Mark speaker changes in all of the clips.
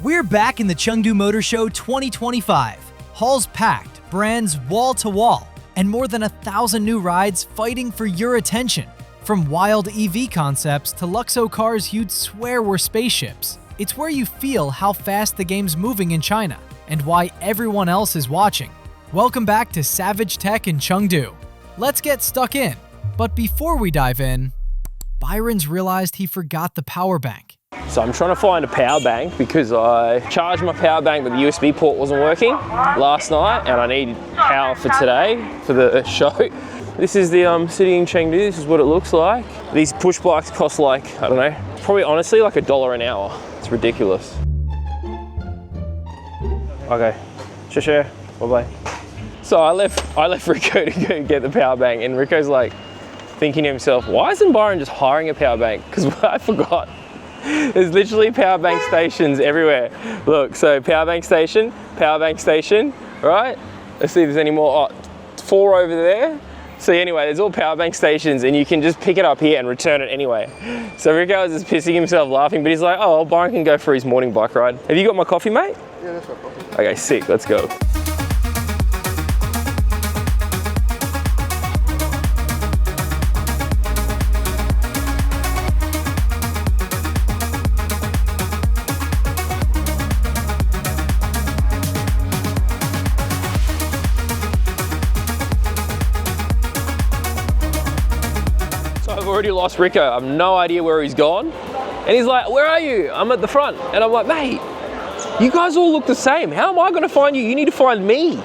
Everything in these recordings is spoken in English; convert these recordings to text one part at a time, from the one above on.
Speaker 1: We're back in the Chengdu Motor Show 2025. Halls packed, brands wall to wall, and more than 1,000 new rides fighting for your attention. From wild EV concepts to Luxo cars you'd swear were spaceships. It's where you feel how fast the game's moving in China and why everyone else is watching. Welcome back to Savage Tech in Chengdu. Let's get stuck in. But before we dive in, Byron's realized he forgot the power bank.
Speaker 2: So I'm trying to find a power bank because I charged my power bank but the USB port wasn't working last night and I need power for today for the show. This is the city in Chengdu. This is what it looks like. These push bikes cost like, I don't know, probably honestly like $1 an hour. It's ridiculous. Okay, share, bye-bye. So I left Rico to go get the power bank and Rico's like thinking to himself, why isn't Byron just hiring a power bank? Because I forgot. There's literally power bank stations everywhere. Look, so power bank station, right? Let's see if there's any more. Oh, 4 over there. So anyway, there's all power bank stations and you can just pick it up here and return it anyway. So Rico was just pissing himself laughing, but he's like, oh, well, Byron can go for his morning bike ride. Have you got my coffee, mate?
Speaker 3: Yeah, that's my coffee.
Speaker 2: Okay, sick, let's go. I've already lost Rico. I have no idea where he's gone. And he's like, where are you? I'm at the front. And I'm like, mate, you guys all look the same. How am I gonna find you? You need to find me.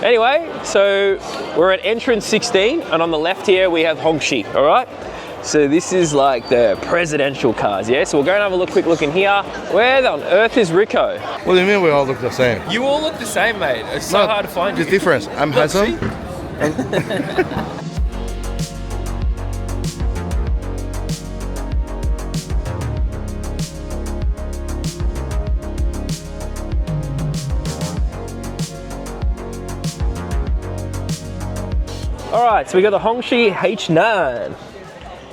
Speaker 2: Anyway, so we're at entrance 16 and on the left here we have Hongqi, all right? So this is like the presidential cars, yeah? So we'll go and have a quick look in here. Where on earth is Rico?
Speaker 3: What do you mean we all look the same?
Speaker 2: You all look the same, mate. It's so hard to find you.
Speaker 3: The difference, I'm handsome.
Speaker 2: All right, so we got the Hongqi H9.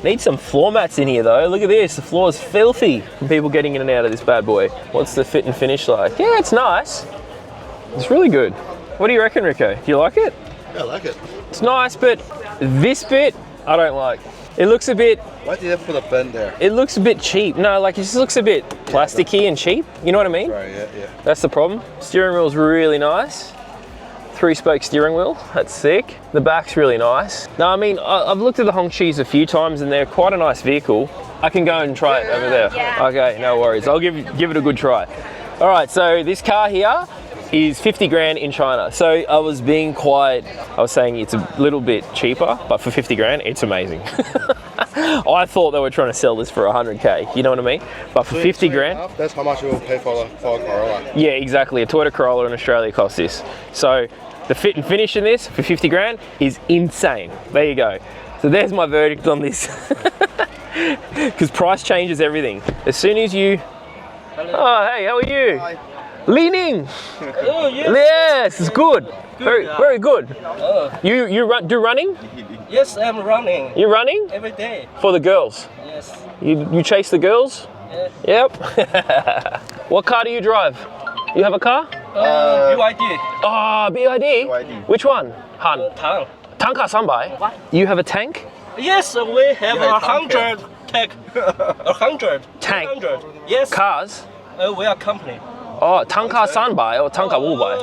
Speaker 2: Need some floor mats in here though. Look at this, the floor is filthy from people getting in and out of this bad boy. What's the fit and finish like? Yeah, it's nice. It's really good. What do you reckon, Rico? Do you like it?
Speaker 3: Yeah, I like it.
Speaker 2: It's nice, but this bit, I don't like. It looks a bit...
Speaker 3: Why did you put a bend there?
Speaker 2: It looks a bit cheap. No, like it just looks a bit plasticky and cheap. You know what I mean?
Speaker 3: Right, yeah.
Speaker 2: That's the problem. Steering wheel's really nice. 3-spoke steering wheel, that's sick. The back's really nice. No, I mean, I've looked at the Hongqis a few times and they're quite a nice vehicle. I can go and try it over there. Yeah. Okay, no worries. I'll give it a good try. All right, so this car here is 50 grand in China. So I was saying it's a little bit cheaper, but for 50 grand, it's amazing. I thought they were trying to sell this for 100K, you know what I mean? But for 50 grand.
Speaker 3: That's how much you will pay for a Corolla.
Speaker 2: Yeah, exactly. A Toyota Corolla in Australia costs this. So the fit and finish in this for 50 grand is insane. There you go. So there's my verdict on this. Because price changes everything. As soon as you... Hello. Oh, hey, how are you?
Speaker 3: Hi.
Speaker 2: Leaning.
Speaker 4: Oh, yes.
Speaker 2: Yes, it's good. Very good.
Speaker 4: Oh.
Speaker 2: You do running?
Speaker 4: Yes, I'm running.
Speaker 2: You're running?
Speaker 4: Every day.
Speaker 2: For the girls?
Speaker 4: Yes.
Speaker 2: You chase the girls?
Speaker 4: Yeah.
Speaker 2: Yep. What car do you drive? You have a car?
Speaker 4: BYD.
Speaker 2: Oh, BYD?
Speaker 3: BYD.
Speaker 2: Which one? Han?
Speaker 4: Tank.
Speaker 2: Tanka Sanbai?
Speaker 4: What?
Speaker 2: You have a tank?
Speaker 4: Yes, we have
Speaker 3: Yeah,
Speaker 4: 100 tank. 100.
Speaker 2: Tank.
Speaker 4: 100. Yes.
Speaker 2: Cars?
Speaker 4: We are company.
Speaker 2: Oh, Tanka Sanbai or Tanka Wubai?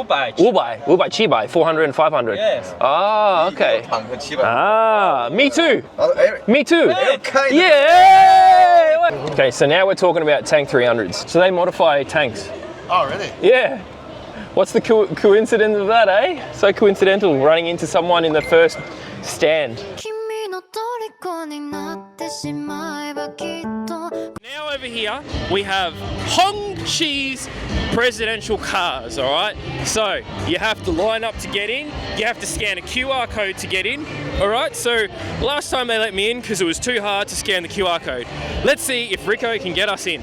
Speaker 4: 500.
Speaker 2: 500, 700, 400 and 500.
Speaker 4: Yes.
Speaker 2: Ah, okay. Ah, me too. Me too.
Speaker 3: Okay.
Speaker 2: Yeah. Okay, so now we're talking about tank 300s. So they modify tanks.
Speaker 3: Oh, really?
Speaker 2: Yeah. What's the coincidence of that, eh? So coincidental, running into someone in the first stand. Now over here, we have Hongqi's presidential cars, all right? So you have to line up to get in. You have to scan a QR code to get in, all right? So last time they let me in because it was too hard to scan the QR code. Let's see if Rico can get us in.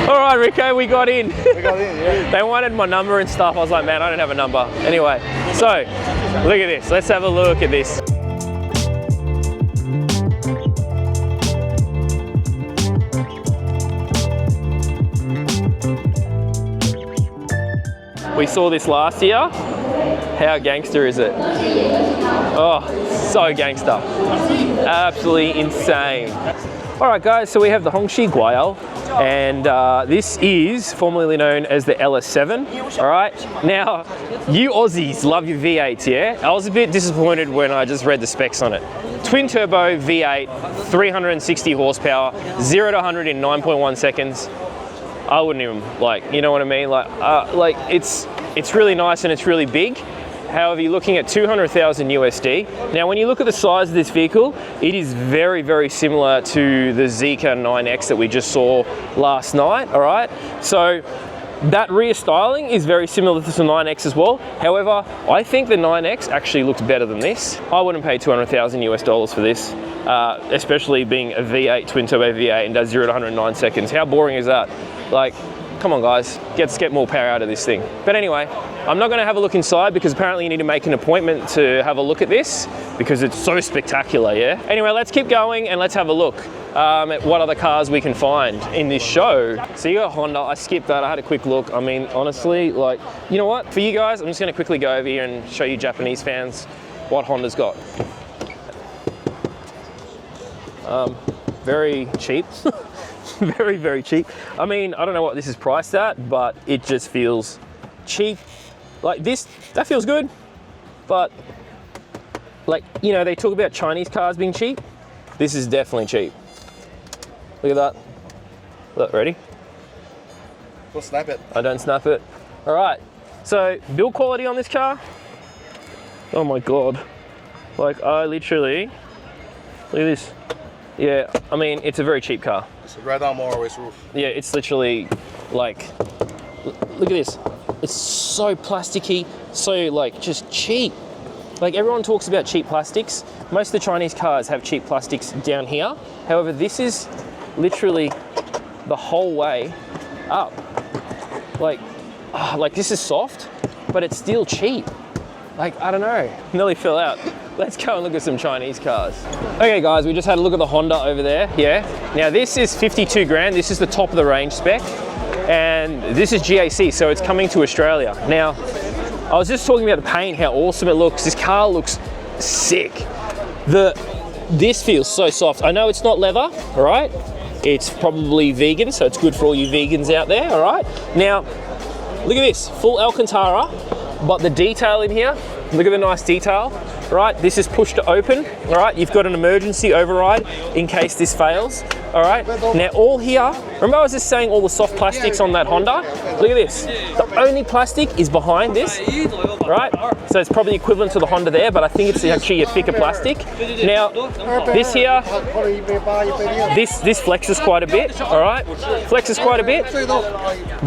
Speaker 2: All right, Rico, we got in.
Speaker 3: We got in, yeah.
Speaker 2: They wanted my number and stuff. I was like, man, I don't have a number. Anyway, so look at this. Let's have a look at this. We saw this last year. How gangster is it? Oh, so gangster. Absolutely insane. All right, guys, so we have the Hongqi Gu, and this is formerly known as the LS7. All right, now you Aussies love your V8s, yeah? I was a bit disappointed when I just read the specs on it. Twin turbo V8, 360 horsepower, 0 to 100 in 9.1 seconds. I wouldn't even you know what I mean? Like it's really nice and it's really big. However, you're looking at 200,000 USD. Now, when you look at the size of this vehicle, it is very, very similar to the Zeekr 9X that we just saw last night, all right? So that rear styling is very similar to the 9X as well. However, I think the 9X actually looks better than this. I wouldn't pay 200,000 US dollars for this, especially being a V8, twin turbo V8 and does 0 to 109 seconds. How boring is that? Like, come on guys, let's get more power out of this thing. But anyway, I'm not gonna have a look inside because apparently you need to make an appointment to have a look at this because it's so spectacular, yeah? Anyway, let's keep going and let's have a look at what other cars we can find in this show. So you got Honda, I skipped that, I had a quick look. I mean, honestly, like, you know what? For you guys, I'm just gonna quickly go over here and show you Japanese fans what Honda's got. Very cheap. Very, very cheap. I mean, I don't know what this is priced at, but it just feels cheap. Like this, that feels good. But like, you know, they talk about Chinese cars being cheap. This is definitely cheap. Look at that. Look, ready?
Speaker 3: We'll snap it.
Speaker 2: I don't snap it. All right. So build quality on this car. Oh my God. Like I literally, look at this. Yeah, I mean, it's a very cheap car.
Speaker 3: It's a red on motorways roof.
Speaker 2: Yeah, it's literally like, look at this. It's so plasticky, so like just cheap. Like everyone talks about cheap plastics. Most of the Chinese cars have cheap plastics down here. However, this is literally the whole way up. Like this is soft, but it's still cheap. Like, I don't know, nearly fell out. Let's go and look at some Chinese cars. Okay guys, we just had a look at the Honda over there, yeah? Now this is 52 grand, this is the top of the range spec, and this is GAC, so it's coming to Australia. Now, I was just talking about the paint, how awesome it looks. This car looks sick. This feels so soft. I know it's not leather, all right? It's probably vegan, so it's good for all you vegans out there, all right? Now, look at this, full Alcantara, but the detail in here, look at the nice detail, right? This is push to open, all right? You've got an emergency override in case this fails, all right? Now all here, remember I was just saying all the soft plastics on that Honda? Look at this. The only plastic is behind this, right? So it's probably equivalent to the Honda there, but I think it's actually a thicker plastic. Now, this here, this flexes quite a bit, all right? Flexes quite a bit,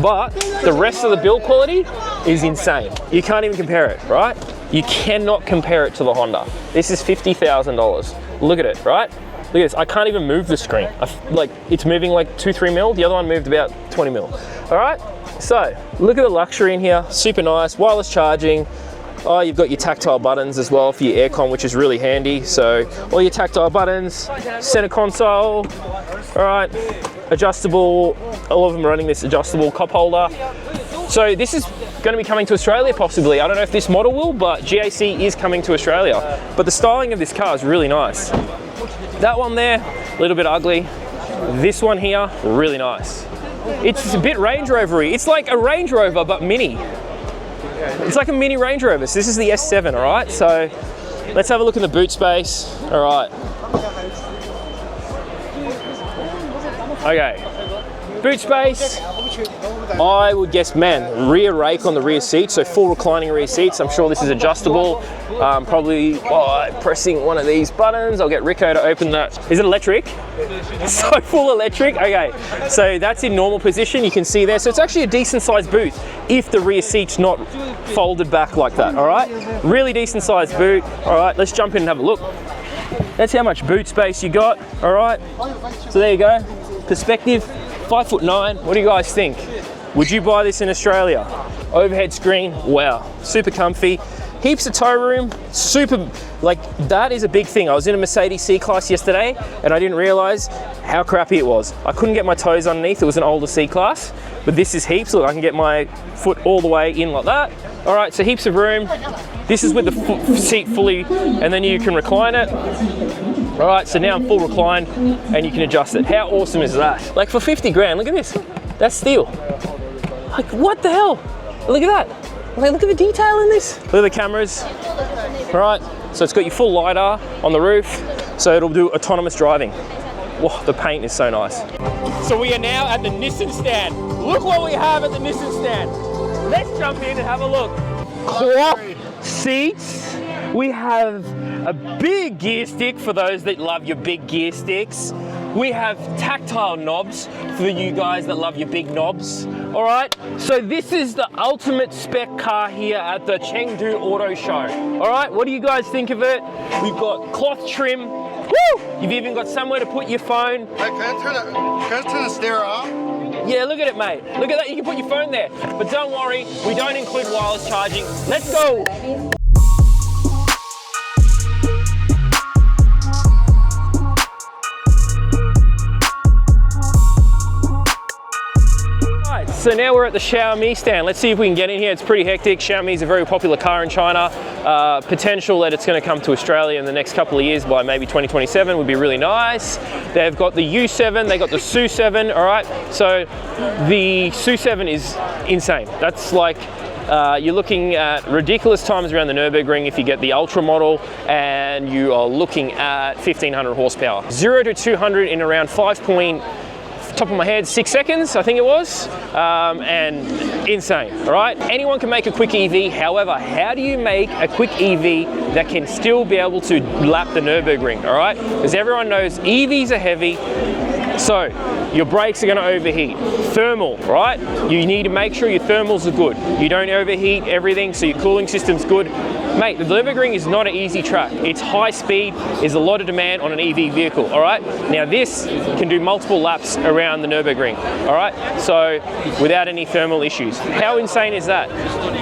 Speaker 2: but the rest of the build quality is insane. You can't even compare it, right? You cannot compare it to the Honda. This is $50,000. Look at it, right? Look at this, I can't even move the screen. Like, it's moving like 2-3 mil. The other one moved about 20 mil. All right, so look at the luxury in here. Super nice, wireless charging. Oh, you've got your tactile buttons as well for your aircon, which is really handy. So all your tactile buttons, center console, all right, adjustable. All of them are running this adjustable cup holder. So this is going to be coming to Australia possibly. I don't know if this model will, but GAC is coming to Australia. But the styling of this car is really nice. That one there, a little bit ugly. This one here, really nice. It's a bit Range Rover-y. It's like a Range Rover, but mini. It's like a mini Range Rover. So this is the S7, all right? So let's have a look in the boot space. All right. Okay, boot space. I would guess, man, rear rake on the rear seat, so full reclining rear seats. I'm sure this is adjustable. Probably by pressing one of these buttons, I'll get Rico to open that. Is it electric? So full electric. Okay, so that's in normal position. You can see there. So it's actually a decent sized boot if the rear seat's not folded back like that. All right, really decent sized boot. All right, let's jump in and have a look. That's how much boot space you got. All right, so there you go. Perspective, 5'9". What do you guys think? Would you buy this in Australia? Overhead screen, wow, super comfy. heaps of tow room, super, like that is a big thing. I was in a Mercedes C-Class yesterday and I didn't realize how crappy it was. I couldn't get my toes underneath, it was an older C-Class, but this is heaps. Look, I can get my foot all the way in like that. All right, so heaps of room. This is with the seat fully, and then you can recline it. All right, so now I'm full recline and you can adjust it. How awesome is that? Like for 50 grand, look at this, that's steel. Like what the hell? Look at that. Like, look at the detail in this. Look at the cameras. All right, so it's got your full LiDAR on the roof, so it'll do autonomous driving. Whoa, the paint is so nice. So we are now at the Nissan stand. Look what we have at the Nissan stand. Let's jump in and have a look. Cloth seats. We have a big gear stick for those that love your big gear sticks. We have tactile knobs for you guys that love your big knobs. All right, so this is the ultimate spec car here at the Chengdu Auto Show. All right, what do you guys think of it? We've got cloth trim. Woo! You've even got somewhere to put your phone.
Speaker 3: Hey, can I turn the stereo off?
Speaker 2: Yeah, look at it, mate. Look at that, you can put your phone there. But don't worry, we don't include wireless charging. Let's go. So now we're at the Xiaomi stand. Let's see if we can get in here. It's pretty hectic. Xiaomi is a very popular car in China. Potential that it's going to come to Australia in the next couple of years by maybe 2027 would be really nice. They've got the U7, they got the SU7, all right? So the SU7 is insane. That's like, you're looking at ridiculous times around the Nürburgring if you get the Ultra model, and you are looking at 1500 horsepower. 0 to 200 in around 5. Top of my head, 6 seconds, I think it was, and insane, all right? Anyone can make a quick EV, however, how do you make a quick EV that can still be able to lap the Nürburgring, all right? Because everyone knows EVs are heavy, so your brakes are gonna overheat. Thermal, right? You need to make sure your thermals are good. You don't overheat everything, so your cooling system's good. Mate, the Nürburgring is not an easy track. It's high speed, there's a lot of demand on an EV vehicle, all right? Now this can do multiple laps around the Nürburgring, all right? So without any thermal issues. How insane is that?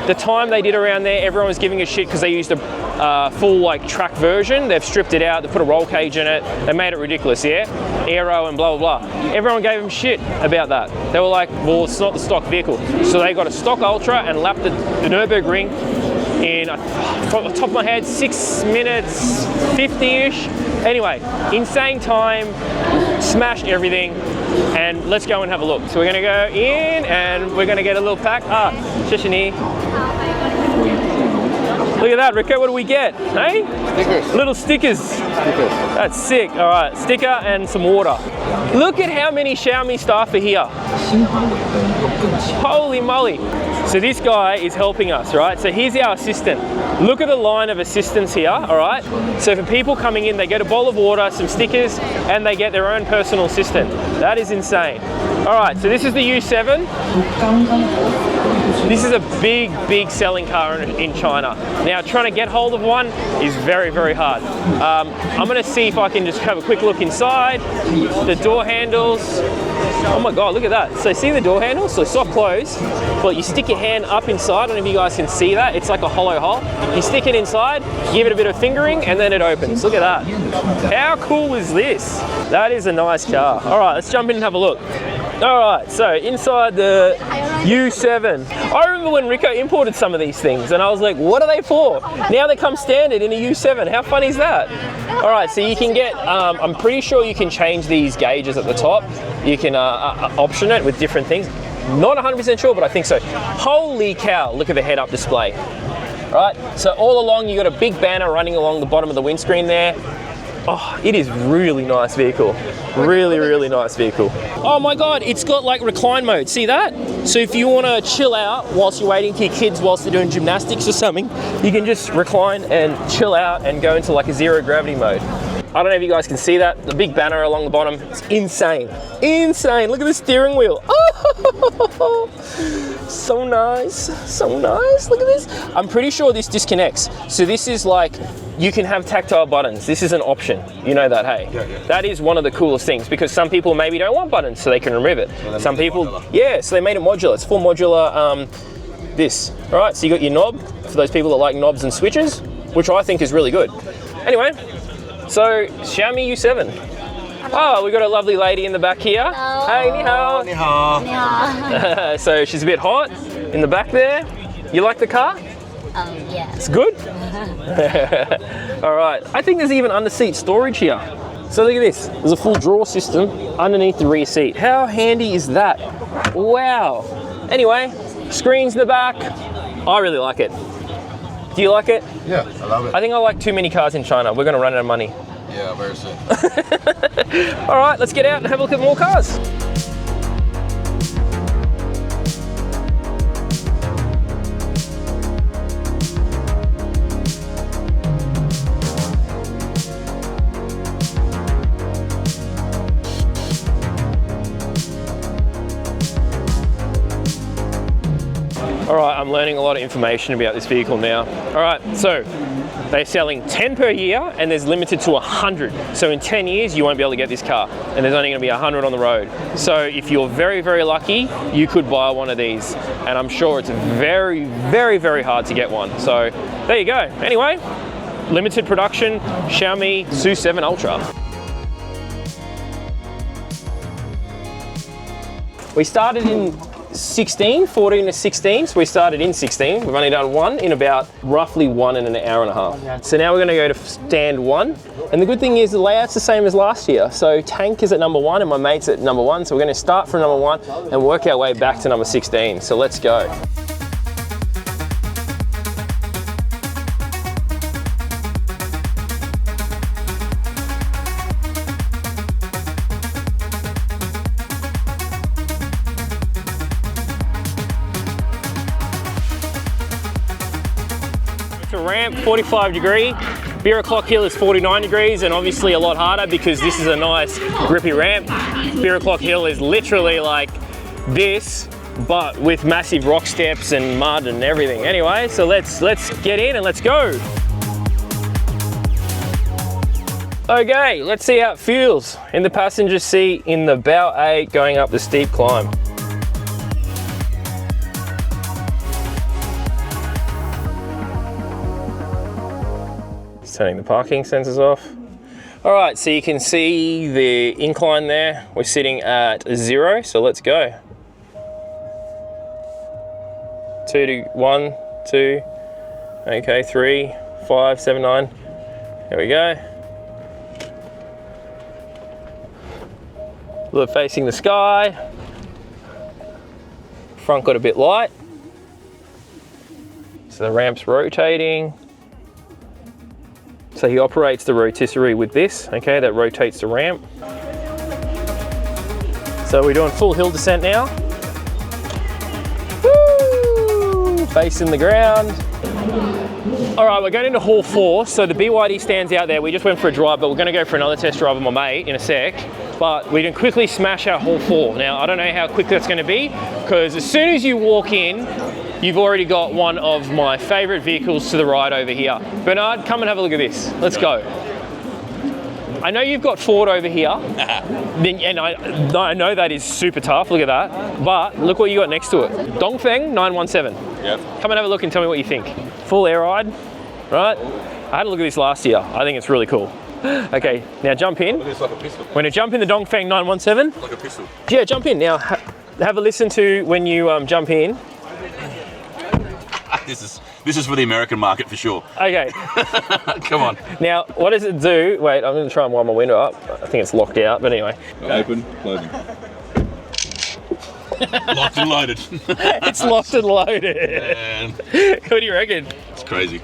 Speaker 2: The time they did around there, everyone was giving a shit because they used a full like track version. They've stripped it out, they put a roll cage in it, they made it ridiculous, yeah? Aero and blah, blah, blah. Everyone gave them shit about that. They were like, well, it's not the stock vehicle. So they got a stock Ultra and lapped the Nürburgring in, from the top of my head, 6 minutes 50-ish. Anyway, insane time, smashed everything, and let's go and have a look. So we're gonna go in and we're gonna get a little pack. Shishini. Look at that, Rico, what do we get? Hey?
Speaker 3: Stickers.
Speaker 2: Little stickers. That's sick. All right, sticker and some water. Look at how many Xiaomi staff are here. Holy moly. So this guy is helping us, right? So here's our assistant. Look at the line of assistants here, all right? So for people coming in, they get a bowl of water, some stickers, and they get their own personal assistant. That is insane. All right, so this is the U7. This is a big, big selling car in China. Now, trying to get hold of one is very, very hard. I'm gonna see if I can just have a quick look inside. The door handles. Oh my God, look at that. So see the door handles? So soft close, but you stick your hand up inside. I don't know if you guys can see that. It's like a hollow hole. You stick it inside, give it a bit of fingering, and then it opens. Look at that. How cool is this? That is a nice car. All right, let's jump in and have a look. All right, so inside the U7. I remember when Rico imported some of these things and I was like, what are they for? Now they come standard in a U7. How funny is that? All right, so you can get, I'm pretty sure you can change these gauges at the top. You can option it with different things. Not 100% sure, but I think so. Holy cow, look at the head-up display. All right, so all along you got a big banner running along the bottom of the windscreen there. Oh, it is really nice vehicle. Really, really nice vehicle. Oh my God, it's got like recline mode. See that? So if you want to chill out whilst you're waiting for your kids whilst they're doing gymnastics or something, you can just recline and chill out and go into like a zero gravity mode. I don't know if you guys can see that. The big banner along the bottom, it's insane. Insane, look at the steering wheel. Oh, so nice, so nice, look at this. I'm pretty sure this disconnects. So this is like, you can have tactile buttons. This is an option. You know that, hey? Yeah. That is one of the coolest things because some people maybe don't want buttons so they can remove it. So some people, yeah, so they made it modular. It's full modular this. All right, so you got your knob for those people that like knobs and switches, which I think is really good. Anyway, so Xiaomi U7. Oh, we got a lovely lady in the back here.
Speaker 5: Hello.
Speaker 2: Hey, ni hao.
Speaker 3: Ni hao.
Speaker 5: Yeah.
Speaker 2: So she's a bit hot in the back there. You like the car?
Speaker 5: Yeah.
Speaker 2: It's good? All right, I think there's even under-seat storage here. So look at this, there's a full drawer system underneath the rear seat. How handy is that? Wow. Anyway, screens in the back. I really like it. Do you like it?
Speaker 3: Yeah, I love it.
Speaker 2: I think I like too many cars in China. We're gonna run out of money.
Speaker 3: Yeah, very soon.
Speaker 2: All right, let's get out and have a look at more cars. All right, I'm learning a lot of information about this vehicle now. All right, so they're selling 10 per year and there's limited to 100. So in 10 years, you won't be able to get this car and there's only gonna be 100 on the road. So if you're very, very lucky, you could buy one of these. And I'm sure it's very, very, very hard to get one. So there you go. Anyway, limited production, Xiaomi SU7 Ultra. We started in 14 to 16, so we started in 16. We've only done one in about roughly 1 and an hour and a half. So now we're gonna go to stand 1. And the good thing is the layout's the same as last year. So Tank is at number 1 and my mate's at number 1. So we're gonna start from number 1 and work our way back to number 16. So let's go. Ramp 45 degree, Beer O'Clock Hill is 49 degrees and obviously a lot harder because this is a nice grippy ramp. Beer O'Clock Hill is literally like this, but with massive rock steps and mud and everything. Anyway, so let's get in and let's go. Okay, let's see how it feels in the passenger seat in the Bao 8 going up the steep climb. Turning the parking sensors off. All right, so you can see the incline there. We're sitting at 0, so let's go. 2 to 1, 2, okay, 3, 5, 7, 9. There we go. A little facing the sky. Front got a bit light. So the ramp's rotating. So he operates the rotisserie with this, okay, that rotates the ramp. So we're doing full hill descent now. Woo! Facing the ground. All right, we're going into Hall 4. So the BYD stands out there. We just went for a drive, but we're gonna go for another test drive with my mate in a sec. But we can quickly smash out Hall 4. Now, I don't know how quick that's gonna be, because as soon as you walk in, you've already got one of my favorite vehicles to the right over here. Bernard, come and have a look at this. Let's go. I know you've got Ford over here, and I know that is super tough, look at that, but look what you got next to it. Dongfang 917.
Speaker 3: Yep.
Speaker 2: Come and have a look and tell me what you think. Full air ride, right? I had a look at this last year. I think it's really cool. Okay, now jump in.
Speaker 3: It's like a pistol.
Speaker 2: When you jump in the Dongfang 917,
Speaker 3: Like a pistol.
Speaker 2: yeah, jump in. Now, have a listen to when you jump in.
Speaker 6: This is for the American market for sure.
Speaker 2: Okay.
Speaker 6: Come on.
Speaker 2: Now, what does it do? Wait, I'm going to try and wind my window up. I think it's locked out, but anyway.
Speaker 6: Open, closing. Locked and loaded.
Speaker 2: It's locked and loaded.
Speaker 6: And
Speaker 2: What do you reckon?
Speaker 6: it's crazy.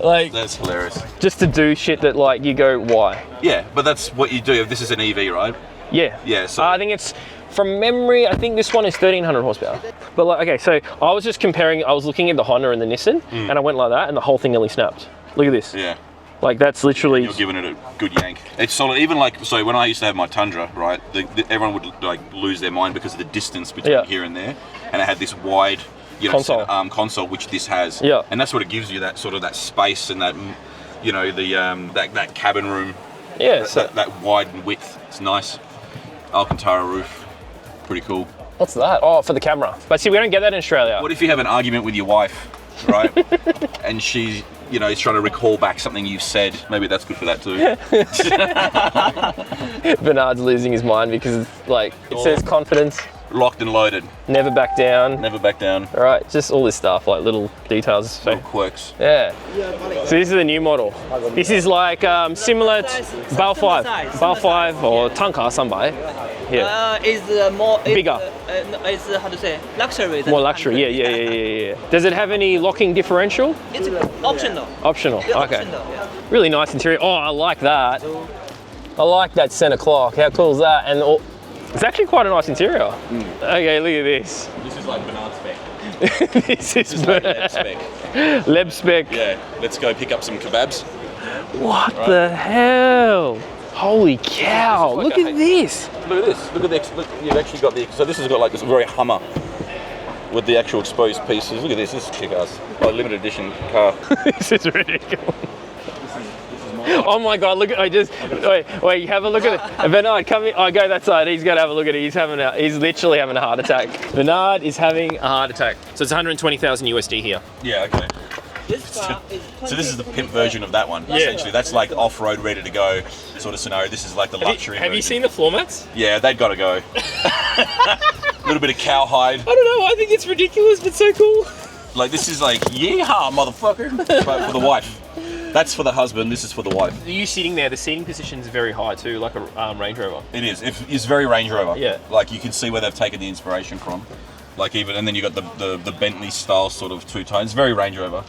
Speaker 2: Like,
Speaker 6: That's hilarious.
Speaker 2: just to do shit that, like, you go, why?
Speaker 6: Yeah, but that's what you do. This is an EV, right?
Speaker 2: Yeah.
Speaker 6: Yeah, so-
Speaker 2: I think it's, from memory, I think this one is 1300 horsepower. But like, okay, so I was just comparing, I was looking at the Honda and the Nissan, and I went like that, and the whole thing nearly snapped. Look at this.
Speaker 6: Yeah.
Speaker 2: Like, that's literally...
Speaker 6: You're giving it a good yank. It's solid. Even like, so when I used to have my Tundra, right, everyone would like lose their mind because of the distance between here and there, and it had this wide, you know,
Speaker 2: console.
Speaker 6: center arm console, which this has.
Speaker 2: Yeah.
Speaker 6: And that's what it gives you, that sort of that space and that, you know, the that cabin room.
Speaker 2: Yeah. So
Speaker 6: That wide width. It's nice. Alcantara roof. Pretty cool.
Speaker 2: What's that? Oh, for the camera. But see, we don't get that in Australia.
Speaker 6: What if you have an argument with your wife, right? And she, you know, is trying to recall back something you've said. Maybe that's good for that too.
Speaker 2: Bernard's losing his mind because like it says confidence,
Speaker 6: Locked and loaded.
Speaker 2: never back down.
Speaker 6: Never back down.
Speaker 2: All right, just all this stuff, like little details. So,
Speaker 6: Little quirks.
Speaker 2: yeah. So this is the new model. This is like similar to Bao 5, Bao 5 or Tanka Sambai. Yeah.
Speaker 7: Is more
Speaker 2: Bigger.
Speaker 7: It's how to say luxury. than
Speaker 2: More luxury. Yeah, yeah, yeah, yeah, yeah. Does it have any locking differential?
Speaker 7: It's optional.
Speaker 2: Optional.
Speaker 7: Yeah,
Speaker 2: Okay.
Speaker 7: optional, yeah.
Speaker 2: Really nice interior. Oh, I like that. I like that center clock. How cool is that? And it's actually quite a nice interior. Okay, look at this.
Speaker 6: This is like Bernard spec.
Speaker 2: This is
Speaker 6: like Leb spec.
Speaker 2: Leb spec.
Speaker 6: Yeah, let's go pick up some kebabs.
Speaker 2: What the hell? Holy cow!
Speaker 6: Like
Speaker 2: Look at this.
Speaker 6: Look at this. Look at the. Look, you've actually got the. So this has got like this very Hummer with the actual exposed pieces. Look at this. This is kick-ass. Oh, limited edition car.
Speaker 2: This is ridiculous. Oh my god, look at, wait, have a look at it. Bernard, come here. Oh, go that side. He's got to have a look at it. He's literally having a heart attack. Bernard is having a heart attack. So it's 120,000 USD here.
Speaker 6: Yeah. Okay.
Speaker 7: This car is
Speaker 6: So this is the pimp version of that one. Essentially, that's like off-road, ready to go sort of scenario. This is like the luxury.
Speaker 2: Have you
Speaker 6: version.
Speaker 2: seen the floor mats?
Speaker 6: Yeah, they've got to go. A little bit of cowhide.
Speaker 2: I don't know, I think it's ridiculous, but so cool.
Speaker 6: Like this is like, yeehaw, motherfucker. But for the wife. That's for the husband, this is for the wife.
Speaker 2: You sitting there, the seating position is very high too, like a Range Rover.
Speaker 6: It is. It's very Range Rover.
Speaker 2: Yeah.
Speaker 6: Like you can see where they've taken the inspiration from. Like even, and then you got the Bentley style sort of two-tones. Very Range Rover.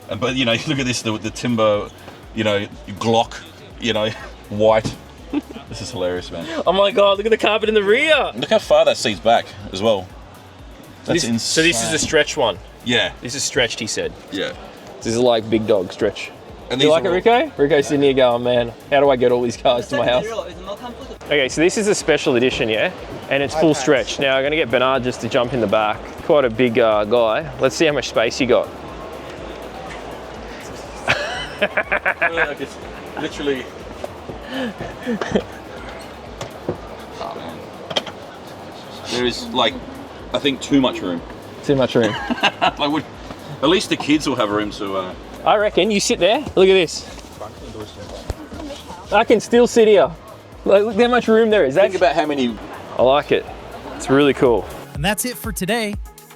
Speaker 6: And, but you know, look at this, the timber, you know, Glock, you know, white. This is hilarious, man.
Speaker 2: Oh my god, look at the carpet in the rear.
Speaker 6: Look how far that seat's back as well. That's insane.
Speaker 2: So this is a stretch one.
Speaker 6: Yeah.
Speaker 2: This is stretched, he said.
Speaker 6: Yeah.
Speaker 2: This is like big dog stretch.
Speaker 6: And
Speaker 2: Do you
Speaker 6: these
Speaker 2: like it,
Speaker 6: are all-
Speaker 2: Rico? Rico's sitting here going, man, how do I get all these cars to my house?
Speaker 7: It's more comfortable.
Speaker 2: Okay, so this is a special edition, yeah? And it's full stretch. Now I'm gonna get Bernard just to jump in the back. Quite a big guy. Let's see how much space you got.
Speaker 6: Like it's literally. Oh man. There is like, I think too much room.
Speaker 2: Too much room.
Speaker 6: Like, at least the kids will have room to.
Speaker 2: I reckon you sit there. Look at this. I can still sit here. Like, look how much room there is.
Speaker 6: Think about how many.
Speaker 2: I like it. It's really cool.
Speaker 1: And that's it for today,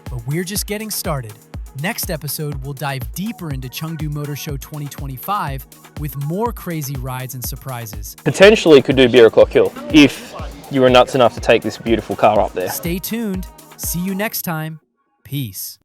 Speaker 1: but we're just getting started. Next episode, we'll dive deeper into Chengdu Motor Show 2025 with more crazy rides and surprises.
Speaker 2: Potentially could do Beer O'Clock Hill if you were nuts enough to take this beautiful car up there.
Speaker 1: Stay tuned. See you next time. Peace.